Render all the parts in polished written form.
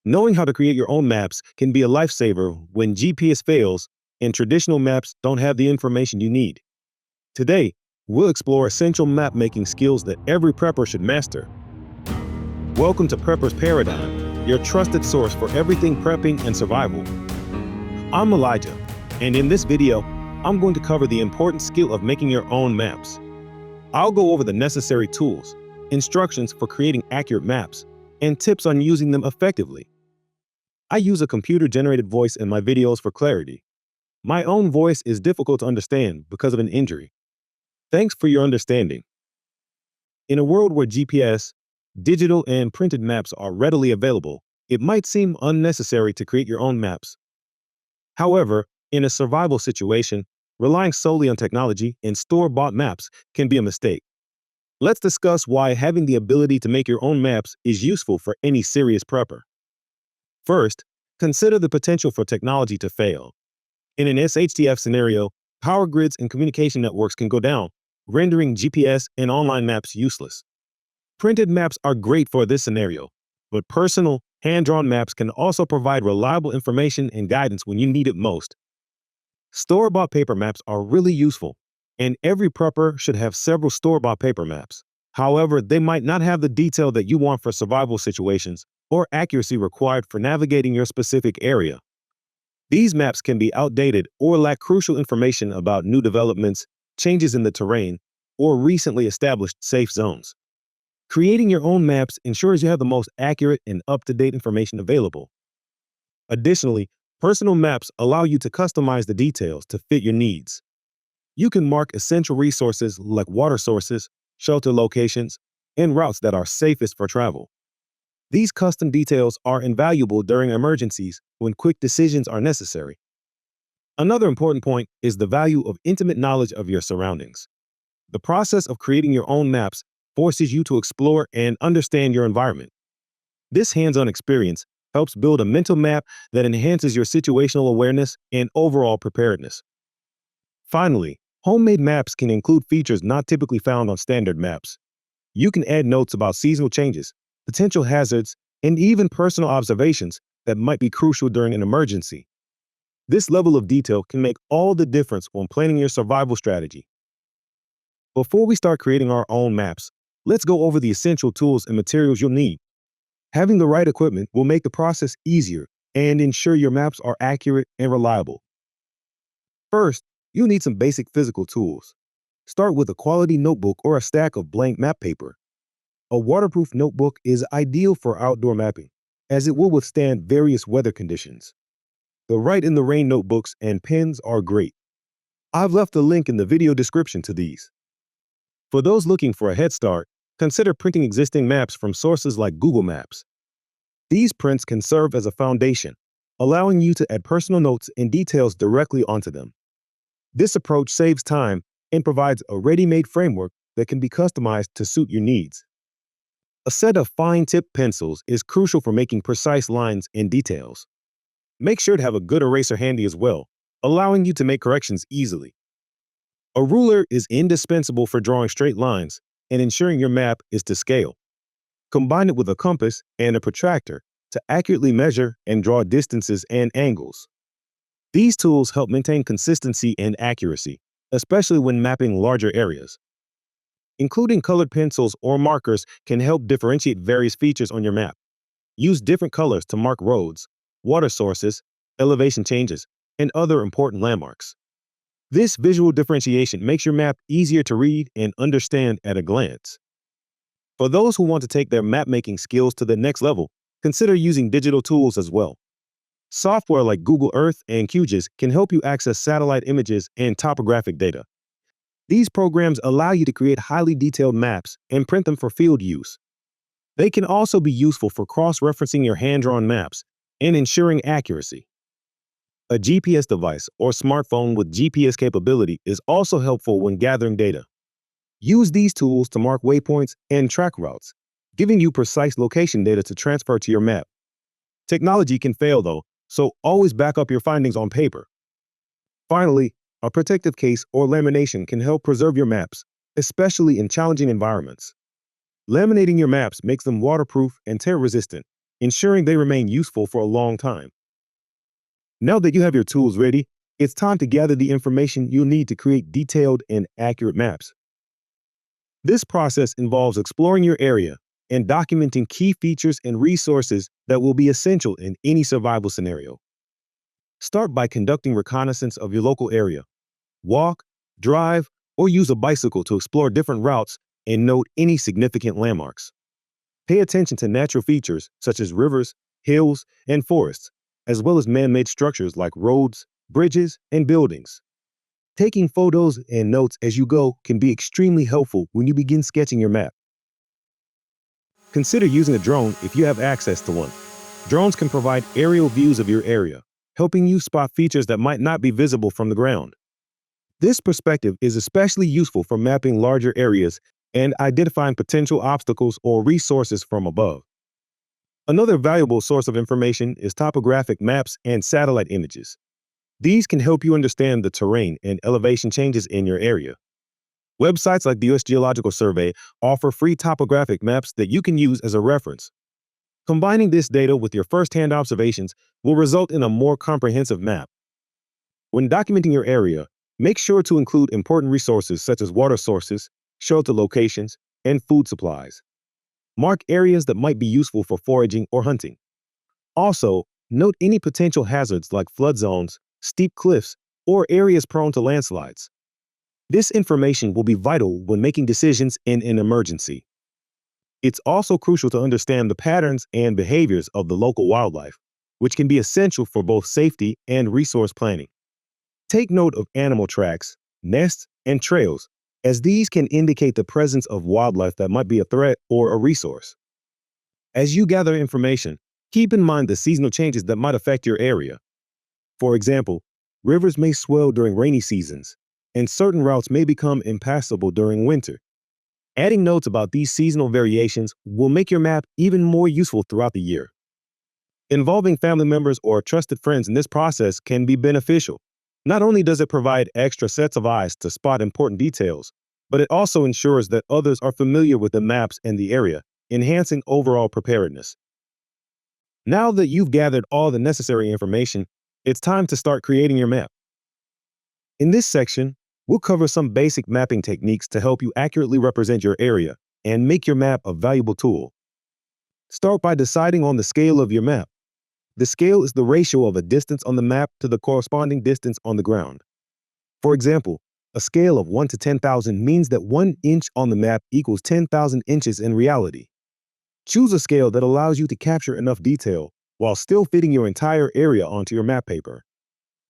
Knowing how to create your own maps can be a lifesaver when GPS fails and traditional maps don't have the information you need. Today, we'll explore essential map-making skills that every prepper should master. Welcome to Prepper's Paradigm, your trusted source for everything prepping and survival. I'm Elijah, and in this video, I'm going to cover the important skill of making your own maps. I'll go over the necessary tools, instructions for creating accurate maps, and tips on using them effectively. I use a computer-generated voice in my videos for clarity. My own voice is difficult to understand because of an injury. Thanks for your understanding. In a world where GPS, digital and printed maps are readily available, it might seem unnecessary to create your own maps. However, in a survival situation, relying solely on technology and store-bought maps can be a mistake. Let's discuss why having the ability to make your own maps is useful for any serious prepper. First, consider the potential for technology to fail. In an SHTF scenario, power grids and communication networks can go down, rendering GPS and online maps useless. Printed maps are great for this scenario, but personal, hand-drawn maps can also provide reliable information and guidance when you need it most. Store-bought paper maps are really useful, and every prepper should have several store-bought paper maps. However, they might not have the detail that you want for survival situations or accuracy required for navigating your specific area. These maps can be outdated or lack crucial information about new developments, changes in the terrain, or recently established safe zones. Creating your own maps ensures you have the most accurate and up-to-date information available. Additionally, personal maps allow you to customize the details to fit your needs. You can mark essential resources like water sources, shelter locations, and routes that are safest for travel. These custom details are invaluable during emergencies when quick decisions are necessary. Another important point is the value of intimate knowledge of your surroundings. The process of creating your own maps forces you to explore and understand your environment. This hands-on experience helps build a mental map that enhances your situational awareness and overall preparedness. Finally, homemade maps can include features not typically found on standard maps. You can add notes about seasonal changes, potential hazards, and even personal observations that might be crucial during an emergency. This level of detail can make all the difference when planning your survival strategy. Before we start creating our own maps, let's go over the essential tools and materials you'll need. Having the right equipment will make the process easier and ensure your maps are accurate and reliable. First, you'll need some basic physical tools. Start with a quality notebook or a stack of blank map paper. A waterproof notebook is ideal for outdoor mapping, as it will withstand various weather conditions. The write-in-the-rain notebooks and pens are great. I've left a link in the video description to these. For those looking for a head start, consider printing existing maps from sources like Google Maps. These prints can serve as a foundation, allowing you to add personal notes and details directly onto them. This approach saves time and provides a ready-made framework that can be customized to suit your needs. A set of fine-tip pencils is crucial for making precise lines and details. Make sure to have a good eraser handy as well, allowing you to make corrections easily. A ruler is indispensable for drawing straight lines and ensuring your map is to scale. Combine it with a compass and a protractor to accurately measure and draw distances and angles. These tools help maintain consistency and accuracy, especially when mapping larger areas. Including colored pencils or markers can help differentiate various features on your map. Use different colors to mark roads, water sources, elevation changes, and other important landmarks. This visual differentiation makes your map easier to read and understand at a glance. For those who want to take their map-making skills to the next level, consider using digital tools as well. Software like Google Earth and QGIS can help you access satellite images and topographic data. These programs allow you to create highly detailed maps and print them for field use. They can also be useful for cross-referencing your hand-drawn maps and ensuring accuracy. A GPS device or smartphone with GPS capability is also helpful when gathering data. Use these tools to mark waypoints and track routes, giving you precise location data to transfer to your map. Technology can fail though, so always back up your findings on paper. Finally, a protective case or lamination can help preserve your maps, especially in challenging environments. Laminating your maps makes them waterproof and tear-resistant, ensuring they remain useful for a long time. Now that you have your tools ready, it's time to gather the information you'll need to create detailed and accurate maps. This process involves exploring your area and documenting key features and resources that will be essential in any survival scenario. Start by conducting reconnaissance of your local area. Walk, drive, or use a bicycle to explore different routes and note any significant landmarks. Pay attention to natural features such as rivers, hills, and forests, as well as man-made structures like roads, bridges, and buildings. Taking photos and notes as you go can be extremely helpful when you begin sketching your map. Consider using a drone if you have access to one. Drones can provide aerial views of your area, helping you spot features that might not be visible from the ground. This perspective is especially useful for mapping larger areas and identifying potential obstacles or resources from above. Another valuable source of information is topographic maps and satellite images. These can help you understand the terrain and elevation changes in your area. Websites like the U.S. Geological Survey offer free topographic maps that you can use as a reference. Combining this data with your first-hand observations will result in a more comprehensive map. When documenting your area, make sure to include important resources such as water sources, shelter locations, and food supplies. Mark areas that might be useful for foraging or hunting. Also, note any potential hazards like flood zones, steep cliffs, or areas prone to landslides. This information will be vital when making decisions in an emergency. It's also crucial to understand the patterns and behaviors of the local wildlife, which can be essential for both safety and resource planning. Take note of animal tracks, nests, and trails, as these can indicate the presence of wildlife that might be a threat or a resource. As you gather information, keep in mind the seasonal changes that might affect your area. For example, rivers may swell during rainy seasons, and certain routes may become impassable during winter. Adding notes about these seasonal variations will make your map even more useful throughout the year. Involving family members or trusted friends in this process can be beneficial. Not only does it provide extra sets of eyes to spot important details, but it also ensures that others are familiar with the maps and the area, enhancing overall preparedness. Now that you've gathered all the necessary information, it's time to start creating your map. In this section, we'll cover some basic mapping techniques to help you accurately represent your area and make your map a valuable tool. Start by deciding on the scale of your map. The scale is the ratio of a distance on the map to the corresponding distance on the ground. For example, a scale of 1 to 10,000 means that 1 inch on the map equals 10,000 inches in reality. Choose a scale that allows you to capture enough detail while still fitting your entire area onto your map paper.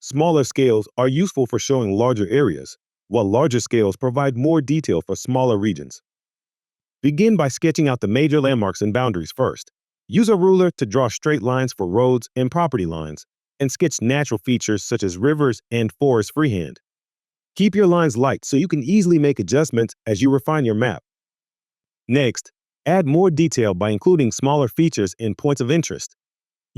Smaller scales are useful for showing larger areas, while larger scales provide more detail for smaller regions. Begin by sketching out the major landmarks and boundaries first. Use a ruler to draw straight lines for roads and property lines, and sketch natural features such as rivers and forests freehand. Keep your lines light so you can easily make adjustments as you refine your map. Next, add more detail by including smaller features and points of interest.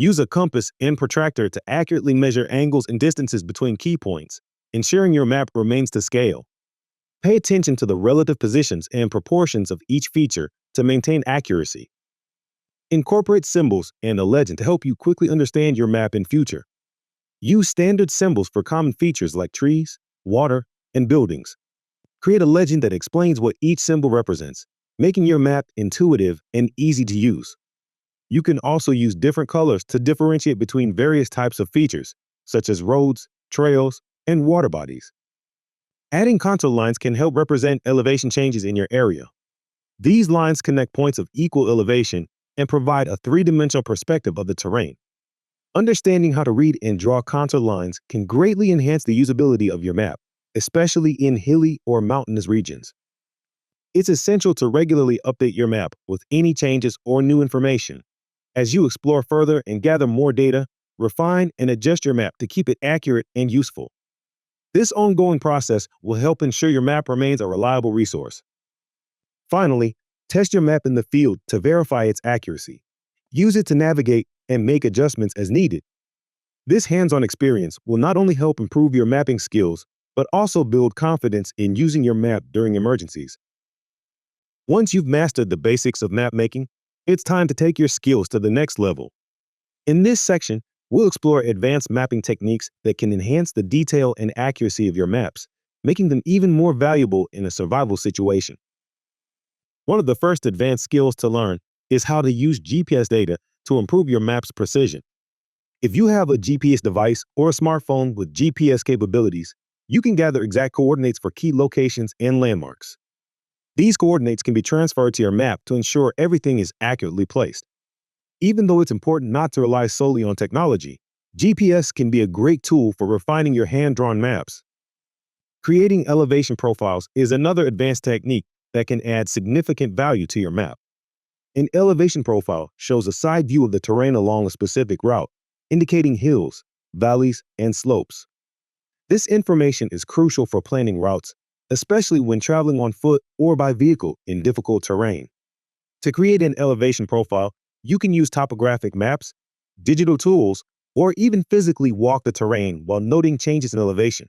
Use a compass and protractor to accurately measure angles and distances between key points, ensuring your map remains to scale. Pay attention to the relative positions and proportions of each feature to maintain accuracy. Incorporate symbols and a legend to help you quickly understand your map in future. Use standard symbols for common features like trees, water, and buildings. Create a legend that explains what each symbol represents, making your map intuitive and easy to use. You can also use different colors to differentiate between various types of features, such as roads, trails, and water bodies. Adding contour lines can help represent elevation changes in your area. These lines connect points of equal elevation and provide a three-dimensional perspective of the terrain. Understanding how to read and draw contour lines can greatly enhance the usability of your map, especially in hilly or mountainous regions. It's essential to regularly update your map with any changes or new information. As you explore further and gather more data, refine and adjust your map to keep it accurate and useful. This ongoing process will help ensure your map remains a reliable resource. Finally, test your map in the field to verify its accuracy. Use it to navigate and make adjustments as needed. This hands-on experience will not only help improve your mapping skills, but also build confidence in using your map during emergencies. Once you've mastered the basics of map making, It's time to take your skills to the next level. In this section, we'll explore advanced mapping techniques that can enhance the detail and accuracy of your maps, making them even more valuable in a survival situation. One of the first advanced skills to learn is how to use GPS data to improve your map's precision. If you have a GPS device or a smartphone with GPS capabilities, you can gather exact coordinates for key locations and landmarks. These coordinates can be transferred to your map to ensure everything is accurately placed. Even though it's important not to rely solely on technology, GPS can be a great tool for refining your hand-drawn maps. Creating elevation profiles is another advanced technique that can add significant value to your map. An elevation profile shows a side view of the terrain along a specific route, indicating hills, valleys, and slopes. This information is crucial for planning routes, especially when traveling on foot or by vehicle in difficult terrain. To create an elevation profile, you can use topographic maps, digital tools, or even physically walk the terrain while noting changes in elevation.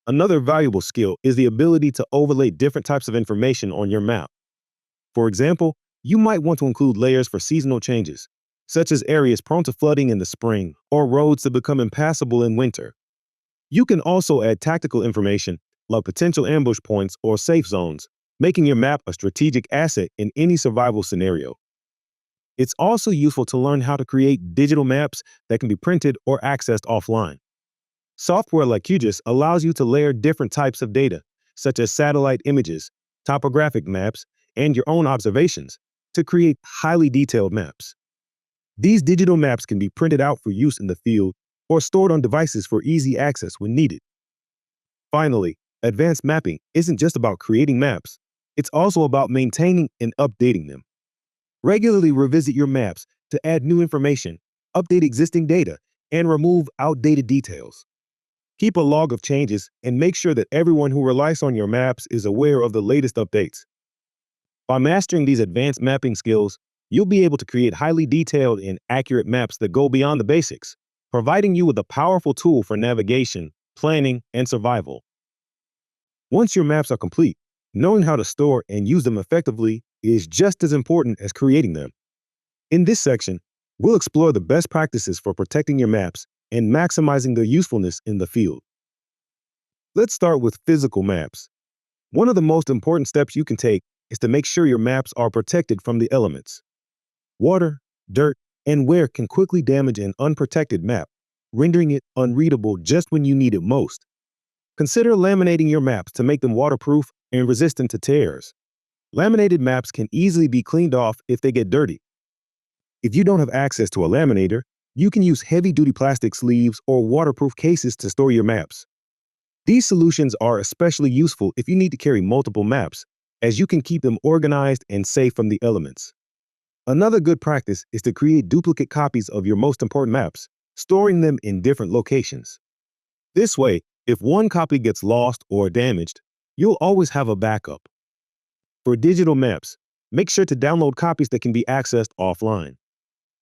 Another valuable skill is the ability to overlay different types of information on your map. For example, you might want to include layers for seasonal changes, such as areas prone to flooding in the spring or roads that become impassable in winter. You can also add tactical information like potential ambush points or safe zones, making your map a strategic asset in any survival scenario. It's also useful to learn how to create digital maps that can be printed or accessed offline. Software like QGIS allows you to layer different types of data, such as satellite images, topographic maps, and your own observations, to create highly detailed maps. These digital maps can be printed out for use in the field or stored on devices for easy access when needed. Finally, advanced mapping isn't just about creating maps, it's also about maintaining and updating them. Regularly revisit your maps to add new information, update existing data, and remove outdated details. Keep a log of changes and make sure that everyone who relies on your maps is aware of the latest updates. By mastering these advanced mapping skills, you'll be able to create highly detailed and accurate maps that go beyond the basics, providing you with a powerful tool for navigation, planning, and survival. Once your maps are complete, knowing how to store and use them effectively is just as important as creating them. In this section, we'll explore the best practices for protecting your maps and maximizing their usefulness in the field. Let's start with physical maps. One of the most important steps you can take is to make sure your maps are protected from the elements. Water, dirt, and wear can quickly damage an unprotected map, rendering it unreadable just when you need it most. Consider laminating your maps to make them waterproof and resistant to tears. Laminated maps can easily be cleaned off if they get dirty. If you don't have access to a laminator, you can use heavy-duty plastic sleeves or waterproof cases to store your maps. These solutions are especially useful if you need to carry multiple maps, as you can keep them organized and safe from the elements. Another good practice is to create duplicate copies of your most important maps, storing them in different locations. This way, if one copy gets lost or damaged, you'll always have a backup. For digital maps, make sure to download copies that can be accessed offline.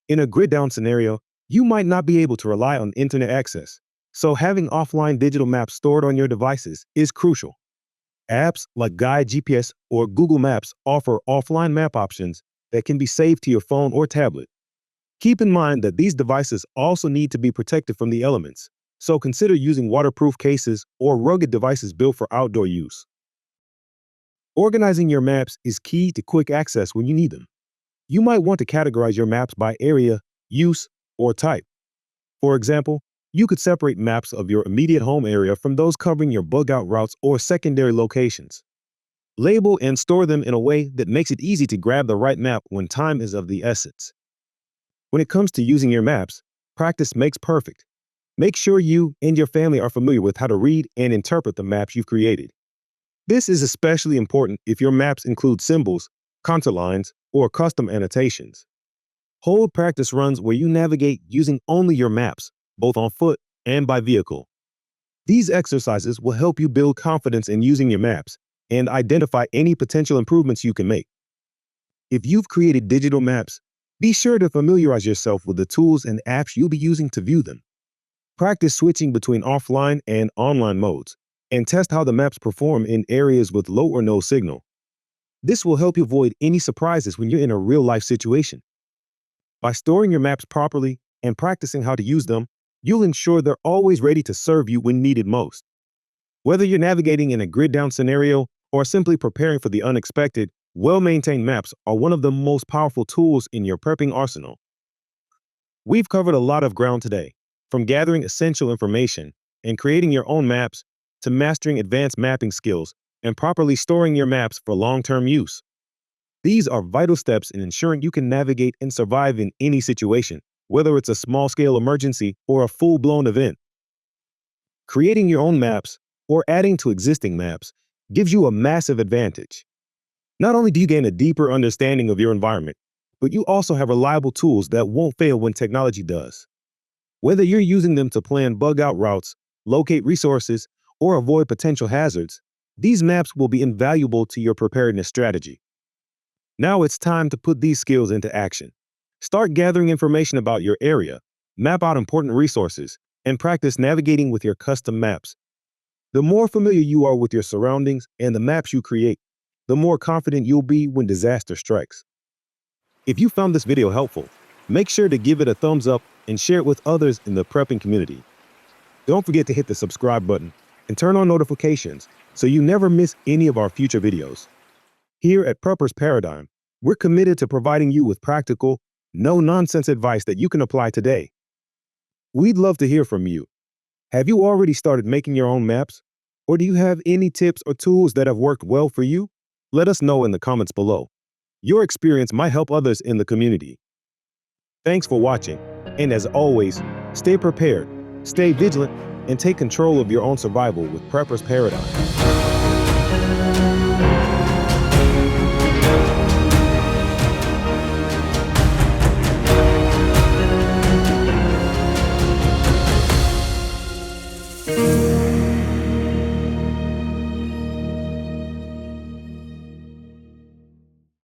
In a grid-down scenario, you might not be able to rely on internet access, so having offline digital maps stored on your devices is crucial. Apps like Guide GPS or Google Maps offer offline map options that can be saved to your phone or tablet. Keep in mind that these devices also need to be protected from the elements, so consider using waterproof cases or rugged devices built for outdoor use. Organizing your maps is key to quick access when you need them. You might want to categorize your maps by area, use, or type. For example, you could separate maps of your immediate home area from those covering your bug-out routes or secondary locations. Label and store them in a way that makes it easy to grab the right map when time is of the essence. When it comes to using your maps, practice makes perfect. Make sure you and your family are familiar with how to read and interpret the maps you've created. This is especially important if your maps include symbols, contour lines, or custom annotations. Hold practice runs where you navigate using only your maps, both on foot and by vehicle. These exercises will help you build confidence in using your maps and identify any potential improvements you can make. If you've created digital maps, be sure to familiarize yourself with the tools and apps you'll be using to view them. Practice switching between offline and online modes, and test how the maps perform in areas with low or no signal. This will help you avoid any surprises when you're in a real-life situation. By storing your maps properly and practicing how to use them, you'll ensure they're always ready to serve you when needed most. Whether you're navigating in a grid-down scenario or simply preparing for the unexpected, well-maintained maps are one of the most powerful tools in your prepping arsenal. We've covered a lot of ground today, from gathering essential information and creating your own maps to mastering advanced mapping skills and properly storing your maps for long-term use. These are vital steps in ensuring you can navigate and survive in any situation, whether it's a small-scale emergency or a full-blown event. Creating your own maps or adding to existing maps gives you a massive advantage. Not only do you gain a deeper understanding of your environment, but you also have reliable tools that won't fail when technology does. Whether you're using them to plan bug-out routes, locate resources, or avoid potential hazards, these maps will be invaluable to your preparedness strategy. Now it's time to put these skills into action. Start gathering information about your area, map out important resources, and practice navigating with your custom maps. The more familiar you are with your surroundings and the maps you create, the more confident you'll be when disaster strikes. If you found this video helpful, make sure to give it a thumbs up and share it with others in the prepping community. Don't forget to hit the subscribe button and turn on notifications so you never miss any of our future videos. Here at Prepper's Paradigm, we're committed to providing you with practical, no-nonsense advice that you can apply today. We'd love to hear from you. Have you already started making your own maps? Or do you have any tips or tools that have worked well for you? Let us know in the comments below. Your experience might help others in the community. Thanks for watching, and as always, stay prepared, stay vigilant, and take control of your own survival with Prepper's Paradigm.